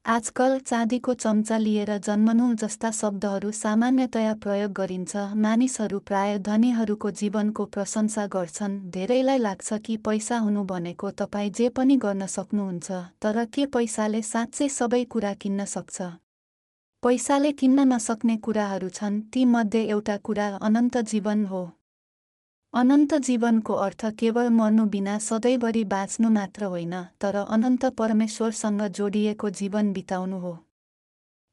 आजकल चाँदीको चम्चा लिएर जन्मनु जस्ता शब्दहरू सामान्यतया प्रयोग गरिन्छ। मानिसहरू प्राय धनीहरूको जीवनको प्रशंसा गर्छन्। धेरैलाई लाग्छ कि पैसा हुनु भनेको तपाईँ जे पनि गर्न सक्नुहुन्छ। तर के पैसाले साँच्चै सबै कुरा किन्न सक्छ? पैसाले किन्न नसक्ने कुराहरू छन्। ती मध्ये एउटा कुरा अनन्त जीवन हो। अनन्त जीवनको अर्थ केवल मर्नु बिना सधैँभरि बाँच्नु मात्र होइन, तर अनन्त परमेश्वरसँग जोडिएको जीवन बिताउनु हो।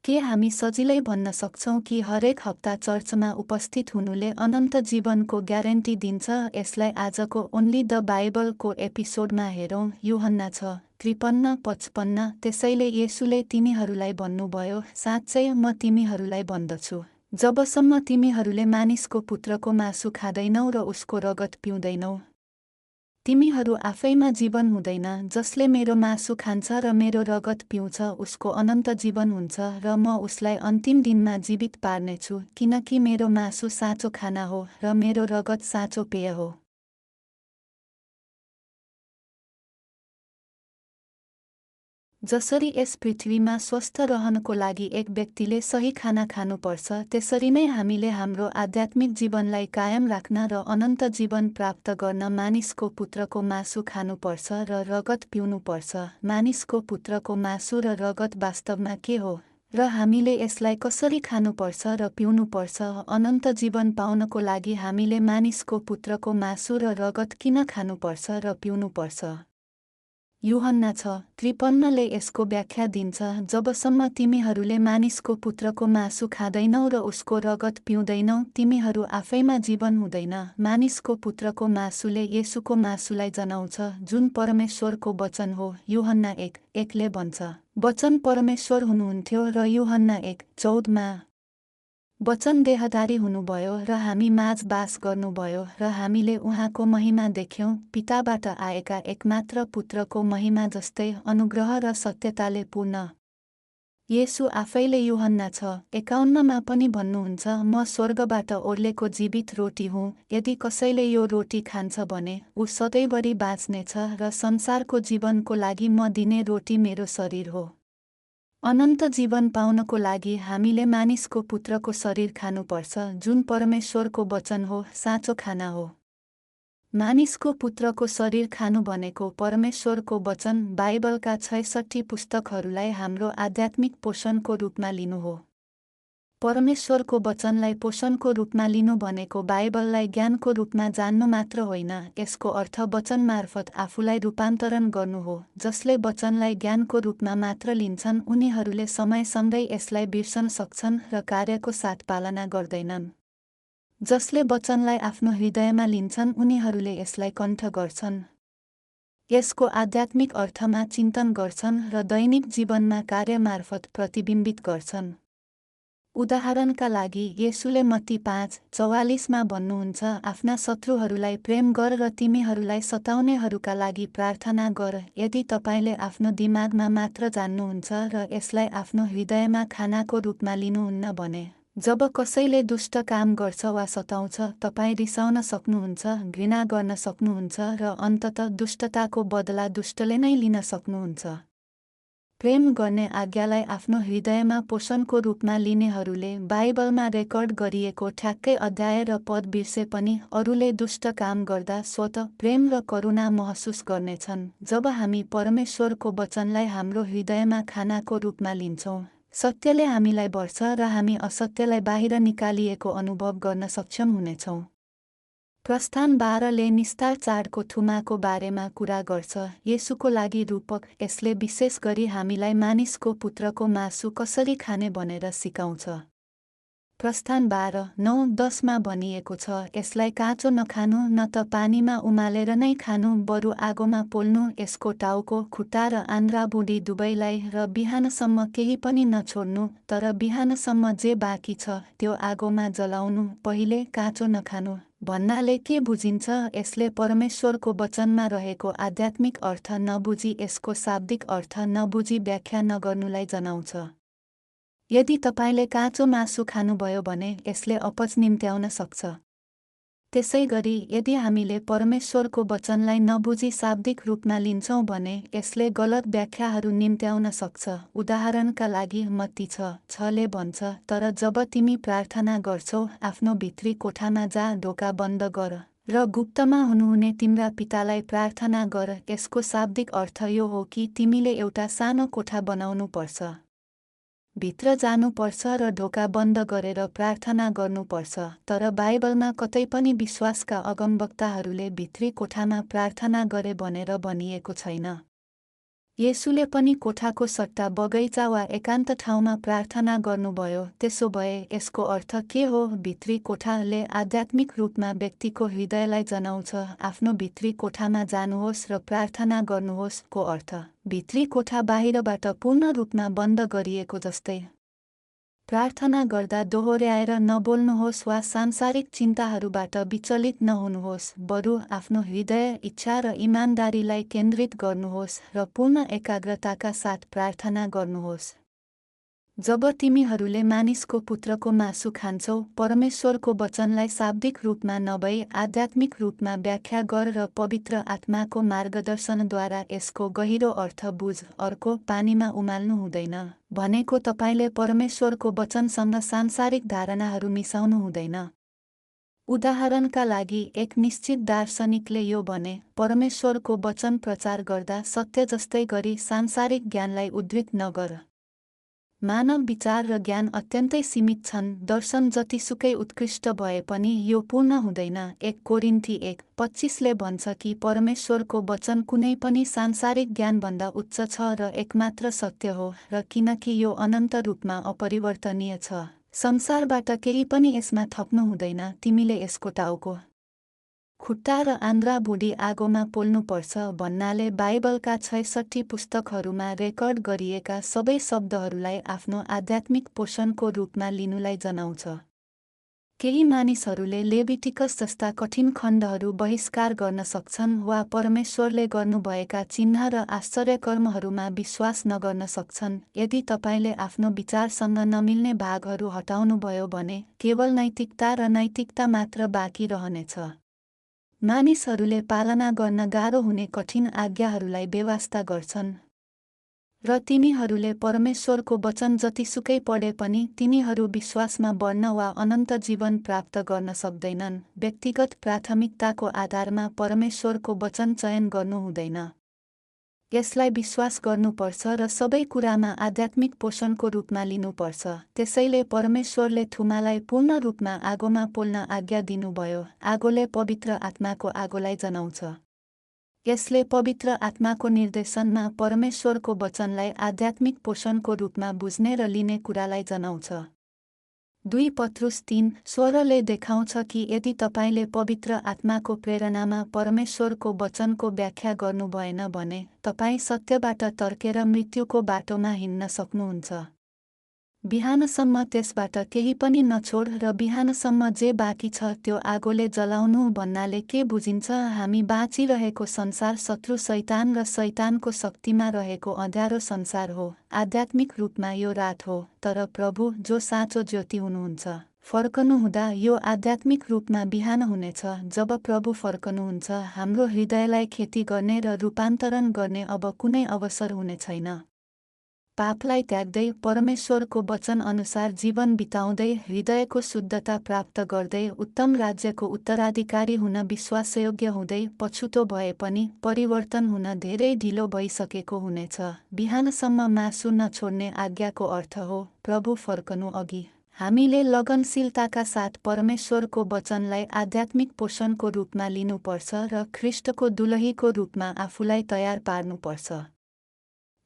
के हामी सजिलै भन्न सक्छौँ कि हरेक हप्ता चर्चमा उपस्थित हुनुले अनन्त जीवनको ग्यारेन्टी दिन्छ? यसलाई आजको ओन्ली द बाइबलको एपिसोडमा हेरौँ। यूहन्ना 6:53-55। त्यसैले येशूले तिनीहरूलाई भन्नुभयो, साँच्चै म तिमीहरूलाई भन्दछु, जबसम्म तिमीहरूले मानिसको पुत्रको मासु खाँदैनौ र उसको रगत पिउँदैनौ, तिमीहरू आफैमा जीवन हुँदैन। जसले मेरो मासु खान्छ र मेरो रगत पिउँछ उसको अनन्त जीवन हुन्छ र म उसलाई अन्तिम दिनमा जीवित पार्नेछु, किनकि मेरो मासु साँचो खाना हो र मेरो रगत साँचो पेय हो। जसरी यस पृथ्वीमा स्वस्थ रहनको लागि एक व्यक्तिले सही खाना खानुपर्छ, त्यसरी नै हामीले हाम्रो आध्यात्मिक जीवनलाई कायम राख्न र अनन्त जीवन प्राप्त गर्न मानिसको पुत्रको मासु खानुपर्छ र रगत पिउनुपर्छ। मानिसको पुत्रको मासु र रगत वास्तवमा के हो र हामीले यसलाई कसरी खानुपर्छ र पिउनुपर्छ? अनन्त जीवन पाउनको लागि हामीले मानिसको पुत्रको मासु र रगत किन खानुपर्छ र पिउनुपर्छ? यूहन्ना 6:53ले यसको व्याख्या दिन्छ, जबसम्म तिमीहरूले मानिसको पुत्रको मासु खाँदैनौ र उसको रगत पिउँदैनौ, तिमीहरू आफैमा जीवन हुँदैन। मानिसको पुत्रको मासुले येशूको मासुलाई जनाउँछ, जुन परमेश्वरको वचन हो। यूहन्ना 1:1ले भन्छ, वचन परमेश्वर हुनुहुन्थ्यो र यूहन्ना 1:14मा वचन देहधारी हुनुभयो र हामी माझ बास गर्नुभयो र हामीले उहाँको महिमा देख्यौँ, पिताबाट आएका एकमात्र पुत्रको महिमा जस्तै, अनुग्रह र सत्यताले पूर्ण। येशू आफैले यूहन्ना 6:51मा पनि भन्नुहुन्छ, म स्वर्गबाट ओर्लेको जीवित रोटी हुँ। यदि कसैले यो रोटी खान्छ भने ऊ सधैँभरि बाँच्नेछ र संसारको जीवनको लागि म दिने रोटी मेरो शरीर हो। अनन्त जीवन पाउनको लागि हामीले मानिसको पुत्रको शरीर खानुपर्छ, जुन परमेश्वरको वचन हो, साँचो खाना हो। मानिसको पुत्रको शरीर खानु भनेको परमेश्वरको वचन, बाइबलका 66 पुस्तकहरूलाई हाम्रो आध्यात्मिक पोषणको रूपमा लिनु हो। परमेश्वरको वचनलाई पोषणको रूपमा लिनु भनेको बाइबललाई ज्ञानको रूपमा जान्नु मात्र होइन, यसको अर्थ वचन मार्फत आफूलाई रूपान्तरण गर्नु हो। जसले वचनलाई ज्ञानको रूपमा मात्र लिन्छन्, उनीहरूले समयसँगै यसलाई बिर्सन सक्छन् र कार्यको साथ पालना गर्दैनन्। जसले वचनलाई आफ्नो हृदयमा लिन्छन्, उनीहरूले यसलाई कण्ठ गर्छन्, यसको आध्यात्मिक अर्थमा चिन्तन गर्छन् र दैनिक जीवनमा कार्य मार्फत प्रतिबिम्बित गर्छन्। उदाहरणका लागि, येशूले मत्ती 5:44मा भन्नुहुन्छ, आफ्ना शत्रुहरूलाई प्रेम गर र तिमीहरूलाई सताउनेहरूका लागि प्रार्थना गर। यदि तपाईँले आफ्नो दिमागमा मात्र जान्नुहुन्छ र यसलाई आफ्नो हृदयमा खानाको रूपमा लिनुहुन्न भने, जब कसैले दुष्ट काम गर्छ वा सताउँछ, तपाईँ रिसाउन सक्नुहुन्छ, घृणा गर्न सक्नुहुन्छ र अन्ततः दुष्टताको बदला दुष्टले नै लिन सक्नुहुन्छ। प्रेम गर्ने आज्ञालाई आफ्नो हृदयमा पोषणको रूपमा लिनेहरूले बाइबलमा रेकर्ड गरिएको ठ्याक्कै अध्याय र पद बिर्से पनि अरूले दुष्ट काम गर्दा स्वतः प्रेम र करुणा महसुस गर्नेछन्। जब हामी परमेश्वरको वचनलाई हाम्रो हृदयमा खानाको रूपमा लिन्छौँ, सत्यले हामीलाई भर्छ र हामी असत्यलाई बाहिर निकालिएको अनुभव गर्न सक्षम हुनेछौँ। प्रस्थान 12ले निस्तार चाडको थुमाको बारेमा कुरा गर्छ, येशूको लागि रूपक। यसले विशेष गरी हामीलाई मानिसको पुत्रको मासु कसरी खाने भनेर सिकाउँछ। प्रस्थान 12:9-10मा भनिएको छ, यसलाई काँचो नखानु, न त पानीमा उमालेर नै खानु, बरु आगोमा पोल्नु, यसको टाउको, खुट्टा र आन्द्रा बुँडी दुवैलाई, र बिहानसम्म केही पनि नछोड्नु, तर बिहानसम्म जे बाँकी छ त्यो आगोमा जलाउनु। पहिले काँचो नखानु भन्नाले के बुझिन्छ? यसले परमेश्वरको वचनमा रहेको आध्यात्मिक अर्थ नबुझी, यसको शाब्दिक अर्थ नबुझी व्याख्या नगर्नुलाई जनाउँछ। यदि तपाईँले काँचो मासु खानुभयो भने यसले अपच निम्त्याउन सक्छ। त्यसैगरी यदि हामीले परमेश्वरको वचनलाई नबुझी शाब्दिक रूपमा लिन्छौँ भने यसले गलत व्याख्याहरू निम्त्याउन सक्छ। उदाहरणका लागि मत्ती 6:6ले भन्छ, तर जब तिमी प्रार्थना गर्छौ आफ्नो भित्री कोठामा जा, ढोका बन्द गर र गुप्तमा हुनुहुने तिम्रा पितालाई प्रार्थना गर। यसको शाब्दिक अर्थ यो हो कि तिमीले एउटा सानो कोठा बनाउनु पर्छ, भित्र जानुपर्छ र ढोका बन्द गरेर प्रार्थना गर्नुपर्छ। तर बाइबलमा कतै पनि विश्वासका अगमवक्ताहरूले भित्री कोठामा प्रार्थना गरे भनेर भनिएको छैन। येशूले पनि कोठाको सट्टा बगैँचा वा एकान्त ठाउँमा प्रार्थना गर्नुभयो। त्यसो भए यसको अर्थ के हो? भित्री कोठाले आध्यात्मिक रूपमा व्यक्तिको हृदयलाई जनाउँछ। आफ्नो भित्री कोठामा जानुहोस् र प्रार्थना गर्नुहोस् को अर्थ भित्री कोठा बाहिरबाट पूर्ण रूपमा बन्द गरिएको जस्तै। प्रार्थना गर्दा दोहोर्याएर नबोल्नुहोस् वा सांसारिक चिन्ताहरूबाट विचलित नहुनुहोस्, बरु आफ्नो हृदय, इच्छा र इमानदारीलाई केन्द्रित गर्नुहोस् र पूर्ण एकाग्रताका साथ प्रार्थना गर्नुहोस्। जब तिमीहरूले मानिसको पुत्रको मासु खान्छौ, परमेश्वरको वचनलाई शाब्दिक रूपमा नभई आध्यात्मिक रूपमा व्याख्या गर र पवित्र आत्माको मार्गदर्शनद्वारा यसको गहिरो अर्थ बुझ। अर्को, पानीमा उमाल्नु हुँदैन भनेको तपाईले परमेश्वरको वचनसँग सांसारिक धारणाहरू मिसाउनु हुँदैन। उदाहरणका लागि एक निश्चित दार्शनिकले यो भने, परमेश्वरको वचन प्रचार गर्दा सत्य जस्तै गरी सांसारिक ज्ञानलाई उद्धृत नगर। मानव विचार र ज्ञान अत्यन्तै सीमित छन्। दर्शन जतिसुकै उत्कृष्ट भए पनि यो पूर्ण हुँदैन। 1 कोरिन्थी 1:25ले भन्छ कि परमेश्वरको वचन कुनै पनि सांसारिक ज्ञानभन्दा उच्च छ र एकमात्र सत्य हो, र किनकि यो अनन्त रूपमा अपरिवर्तनीय छ, संसारबाट केही पनि यसमा थप्नु हुँदैन। तिमीले यसको टाउको, खुट्टा र आन्द्रा भुँडी आगोमा पोल्नुपर्छ भन्नाले बाइबलका 66 पुस्तकहरूमा रेकर्ड गरिएका सबै शब्दहरूलाई आफ्नो आध्यात्मिक पोषणको रूपमा लिनुलाई जनाउँछ। केही मानिसहरूले लेभिटिकस जस्ता कठिन खण्डहरू बहिष्कार गर्न सक्छन् वा परमेश्वरले गर्नुभएका चिन्ह र आश्चर्यकर्महरूमा विश्वास नगर्न सक्छन्। यदि तपाईले आफ्नो विचारसँग नमिल्ने भागहरू हटाउनुभयो भने केवल नैतिकता र नैतिकता मात्र बाँकी रहनेछ। मानिसहरूले पालना गर्न गाह्रो हुने कठिन आज्ञाहरूलाई बेवास्ता गर्छन्, र तिनीहरूले परमेश्वरको वचन जतिसुकै पढे पनि तिनीहरू विश्वासमा बढ्न वा अनन्त जीवन प्राप्त गर्न सक्दैनन्। व्यक्तिगत प्राथमिकताको आधारमा परमेश्वरको वचन चयन गर्नु हुँदैन। यसलाई विश्वास गर्नुपर्छ र सबै कुरामा आध्यात्मिक पोषणको रूपमा लिनुपर्छ। त्यसैले परमेश्वरले थुमालाई पूर्ण रूपमा आगोमा पोल्न आज्ञा दिनुभयो। आगोले पवित्र आत्माको आगोलाई जनाउँछ। यसले पवित्र आत्माको निर्देशनमा परमेश्वरको वचनलाई आध्यात्मिक पोषणको रूपमा बुझ्ने र लिने कुरालाई जनाउँछ। 2 पत्रुस 3:16ले देखाउँछ कि यदि तपाईले पवित्र आत्माको प्रेरणामा परमेश्वरको वचनको व्याख्या गर्नु भएन भने तपाई सत्यबाट तर्केर मृत्युको बाटोमा हिँड्न सक्नुहुन्छ। बिहानसम्म त्यसबाट केही पनि नछोड र बिहानसम्म जे बाँकी छ त्यो आगोले जलाउनु भन्नाले के बुझिन्छ? हामी बाँचिरहेको संसार शत्रु शैतान र शैतानको शक्तिमा रहेको अँध्यारो संसार हो। आध्यात्मिक रूपमा यो रात हो, तर प्रभु जो साँचो ज्योति हुनुहुन्छ फर्कनुहुँदा यो आध्यात्मिक रूपमा बिहान हुनेछ। जब प्रभु फर्कनुहुन्छ हाम्रो हृदयलाई खेती गर्ने र रूपान्तरण गर्ने अब कुनै अवसर हुने छैन। पापलाई त्याग्दै परमेश्वरको वचन अनुसार जीवन बिताउँदै हृदयको शुद्धता प्राप्त गर्दै उत्तम राज्यको उत्तराधिकारी हुन विश्वासयोग्य हुँदै पछुतो भए पनि परिवर्तन हुन धेरै ढिलो भइसकेको हुनेछ। बिहानसम्म मासु नछोड्ने आज्ञाको अर्थ हो प्रभु फर्कनु अघि हामीले लगनशीलताका साथ परमेश्वरको वचनलाई आध्यात्मिक पोषणको रूपमा लिनुपर्छ र ख्रीष्टको दुलहीको रूपमा आफूलाई तयार पार्नुपर्छ।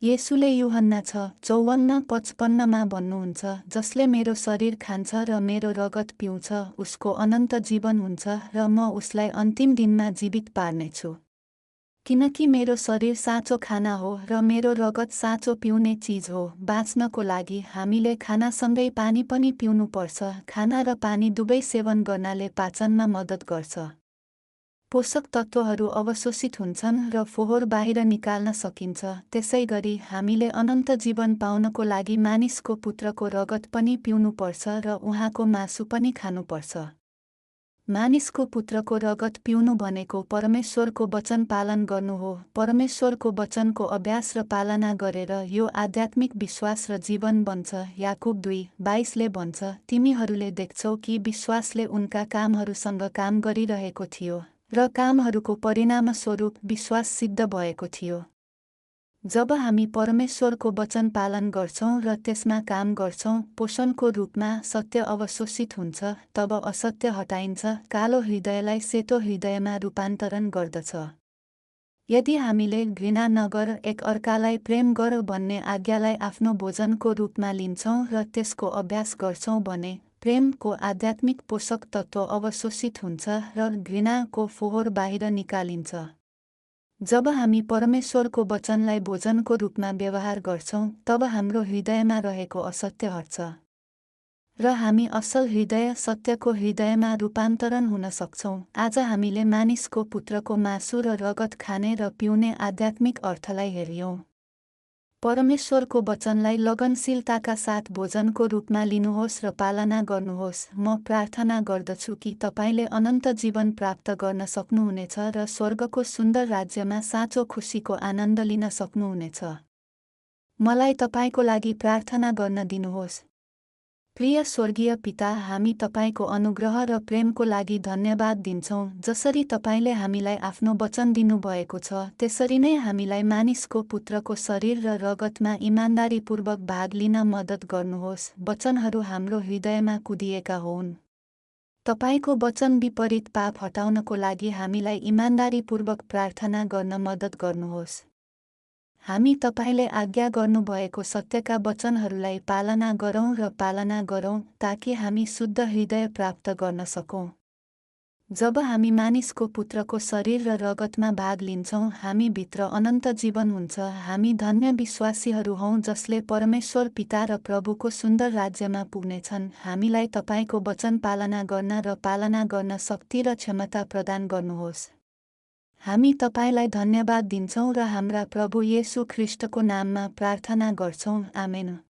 येशूले यूहन्ना 6:54-55मा भन्नुहुन्छ, जसले मेरो शरीर खान्छ र मेरो रगत पिउँछ उसको अनन्त जीवन हुन्छ र म उसलाई अन्तिम दिनमा जीवित पार्नेछु। किनकि मेरो शरीर साँचो खाना हो र मेरो रगत साँचो पिउने चिज हो। बाँच्नको लागि हामीले खानासँगै पानी पनि पिउनुपर्छ। खाना र पानी दुवै सेवन गर्नाले पाचनमा मद्दत गर्छ। पोषक तत्त्वहरू अवशोषित हुन्छन् र फोहोर बाहिर निकाल्न सकिन्छ। त्यसैगरी हामीले अनन्त जीवन पाउनको लागि मानिसको पुत्रको रगत पनि पिउनुपर्छ र उहाँको मासु पनि खानुपर्छ। मानिसको पुत्रको रगत पिउनु भनेको परमेश्वरको वचन पालन गर्नु हो। परमेश्वरको वचनको अभ्यास र पालना गरेर यो आध्यात्मिक विश्वास र जीवन बन्छ। याकुब 2:22ले भन्छ, तिमीहरूले देख्छौ कि विश्वासले उनका कामहरूसँग काम गरिरहेको थियो र कामहरूको परिणामस्वरूप विश्वास सिद्ध भएको थियो। जब हामी परमेश्वरको वचन पालन गर्छौं र त्यसमा काम गर्छौं, पोषणको रूपमा सत्य अवशोषित हुन्छ, तब असत्य हटाइन्छ, कालो हृदयलाई सेतो हृदयमा रूपान्तरण गर्दछ। यदि हामीले घृणा नगर, एक अर्कालाई प्रेम गर भन्ने आज्ञालाई आफ्नो भोजनको रूपमा लिन्छौं र त्यसको अभ्यास गर्छौं भने प्रेमको आध्यात्मिक पोषक तत्त्व अवशोषित हुन्छ र घृणाको फोहोर बाहिर निकालिन्छ। जब हामी परमेश्वरको वचनलाई भोजनको रूपमा व्यवहार गर्छौं, तब हाम्रो हृदयमा रहेको असत्य हट्छ र हामी असल हृदय, सत्यको हृदयमा रूपान्तरण हुन सक्छौं। आज हामीले मानिसको पुत्रको मासु र रगत खाने र पिउने आध्यात्मिक अर्थलाई हेर्यौं। परमेश्वरको वचनलाई लगनशीलताका साथ भोजनको रूपमा लिनुहोस् र पालना गर्नुहोस्। म प्रार्थना गर्दछु कि तपाईले अनन्त जीवन प्राप्त गर्न सक्नुहुनेछ र स्वर्गको सुन्दर राज्यमा साँचो खुसीको आनन्द लिन सक्नुहुनेछ। मलाई तपाईको लागि प्रार्थना गर्न दिनुहोस्। प्रिय स्वर्गीय पिता, हामी तपाईको अनुग्रह र प्रेमको लागि धन्यवाद दिन्छौं। जसरी तपाईले हामीलाई आफ्नो वचन दिनुभएको छ, त्यसरी नै हामीलाई मानिसको पुत्रको शरीर र रगतमा इमानदारीपूर्वक भाग लिन मद्दत गर्नुहोस्। वचनहरू हाम्रो हृदयमा कुदिएका होउन्। तपाईको वचन विपरीत पाप हटाउनको लागि हामीलाई इमानदारीपूर्वक प्रार्थना गर्न मद्दत गर्नुहोस्। हामी तपाईले आज्ञा गर्नुभएको सत्यका वचनहरूलाई पालना गरौँ ताकि हामी शुद्ध हृदय प्राप्त गर्न सकौँ। जब हामी मानिसको पुत्रको शरीर र रगतमा भाग लिन्छौँ, हामी भित्र अनन्त जीवन हुन्छ। हामी धन्य विश्वासीहरू हौँ जसले परमेश्वर पिता र प्रभुको सुन्दर राज्यमा पुग्नेछन्। हामीलाई तपाईको वचन पालना गर्न शक्ति र क्षमता प्रदान गर्नुहोस्। हामी तपाईलाई धन्यवाद दिन्छौँ र हाम्रा प्रभु येशू ख्रीष्टको नाममा प्रार्थना गर्छौँ। आमेन।